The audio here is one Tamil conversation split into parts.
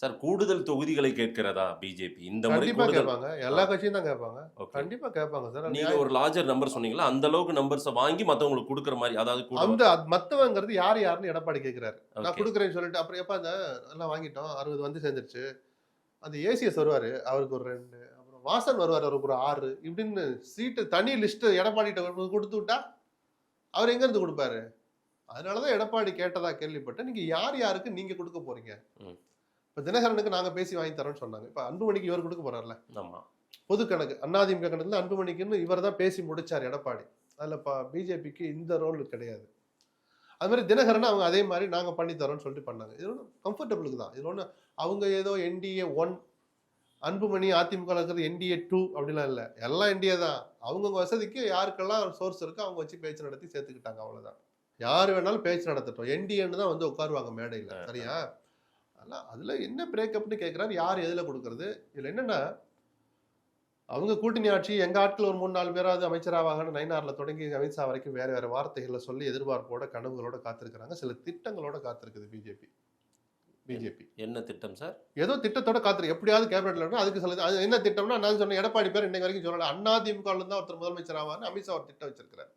சார் கூடுதல் தொகுதிகளை கேட்கிறதா பிஜேபி இந்த முறை கண்டிப்பா கூடுதல்? கேட்பாங்க. ஆ, எல்லா கட்சியும் தான் கேட்பாங்க. ஓகே. கண்டிப்பா கேட்பாங்க சார். அது நீங்க நியாயம். ஒரு லார்ஜர் நம்பர் சொன்னீங்கல்ல, அந்த அளவுக்கு நம்பர்ஸ வாங்கி மத்தவங்களுக்கு குடுக்குற மாரி, அதாவது கூட அந்த மத்தவங்கிறது யாருன்னு எடப்பாடி கேட்கிறாரு. நான் ஓகே. குடுக்குறேன்னு சொல்லிட்டு, அப்புறம் எப்ப அந்த எல்லாம் வாங்கிட்டோம். 60 வந்து சேர்ந்துருச்சு. அந்த ஏசிஎஸ் வருவாரு. அவருக்கு ஒரு 2, அப்புறம் வாசன் வருவாரு. அவருக்கு ஒரு 6 இப்படின்னு சீட்டு தனி லிஸ்ட் எடப்பாடிட்ட குடுத்து விட்டா, அவர் எங்க இருந்து குடுப்பாரு? அதனால தான் எடப்பாடி கேட்டதா கேள்விப்பட்டேன். நீங்க யாருக்கு நீங்க குடுக்க போறீங்க? ம். இப்ப தினகரனுக்கு நாங்க பேசி வாங்கி தரோம்ன்னு சொன்னாங்க. இப்ப அன்புமணிக்கு இவர் குடுக்க போறார்ல. ஆமா. பொது கணக்கு. அதிமுக கணக்குல அன்புமணிக்குன்னு இவர் தான் பேசி முடிச்சார் எடப்பாடி. அதுல பிஜேபிக்கு இந்த ரோல் கிடையாது. அது மாதிரி தினகரன் அவங்க அதே மாதிரி நாங்க பண்ணி தரோம்னு சொல்லிட்டு பண்ணாங்க. இது ஒன்றும் கம்ஃபர்டபுளுக்கு தான். இது ஒண்ணு அவங்க ஏதோ என்டிஏ 1, அன்புமணி அதிமுக இருக்கிறது என்டிஏ 2 அப்படிலாம் இல்ல. எல்லாம் என்டிஏ தான். அவங்கவங்க வசதிக்கு யாருக்கெல்லாம் சோர்ஸ் இருக்கோ அவங்க வச்சு பேச்சு நடத்தி சேர்த்துக்கிட்டாங்க அவ்வளவுதான். யாரு வேணாலும் பேச்சு நடத்தட்டும். என்டிஏன்னு தான் வந்து உட்காருவாங்க மேடையில. சரியா? அதுல என்ன பிரேக்கப்னு கேட்கிறாரு. யார் எதுல கொடுக்கறது? இதுல என்னன்னா அவங்க கூட்டணி ஆட்சி எங்க ஆட்கள் ஒரு 3, 4 பேராவது அமைச்சராவாகன்னு நயினார்ல தொடங்கி அமித்ஷா வரைக்கும் வேற வேற வார்த்தைகளை சொல்லி எதிர்பார்ப்போட கனவுகளோட காத்திருக்கிறாங்க. சில திட்டங்களோட காத்திருக்குது பிஜேபி என்ன திட்டம் சார்? ஏதோ திட்டத்தோட காத்திருக்கு. எப்படியாவது கேபினெட்ல இருக்கணும். அதுக்கு சில அது என்ன திட்டம்னா நான் சொன்னேன் எடப்பாடி பேர் இன்னைக்கு வரைக்கும் சொல்லல. அதிமுக தான் ஒருத்தர் முதலமைச்சர் ஆவார்னு அமித்ஷா ஒரு திட்டம் வச்சிருக்கிறார்.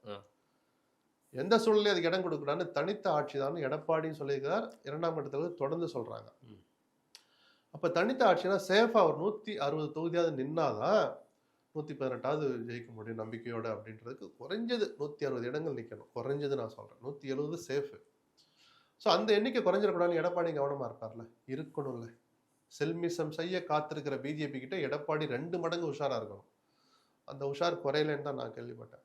எந்த சூழ்நிலையும் அதுக்கு இடம் கொடுக்கூடாதுன்னு தனித்த ஆட்சி தான் எடப்பாடின்னு சொல்லியிருக்கிறார். 2ஆம் கட்டத்தில் தொடர்ந்து சொல்றாங்க. அப்ப தனித்த ஆட்சினா சேஃபா ஒரு 160 தொகுதியாவது நின்னாதான் 118வது ஜெயிக்க முடியும் நம்பிக்கையோட அப்படின்றதுக்கு குறைஞ்சது 160 இடங்கள் நிக்கணும். குறைஞ்சது நான் சொல்றேன். 170 சேஃப். ஸோ அந்த எண்ணிக்கை குறைஞ்சிடக்கூடாதுன்னு எடப்பாடி கவனமா இருப்பார்ல. இருக்கணும்ல. செல்மிசம் செய்ய காத்திருக்கிற பிஜேபி கிட்ட எடப்பாடி 2 மடங்கு உஷாரா இருக்கணும். அந்த உஷார் குறையலன்னு தான் நான் கேள்விப்பட்டேன்.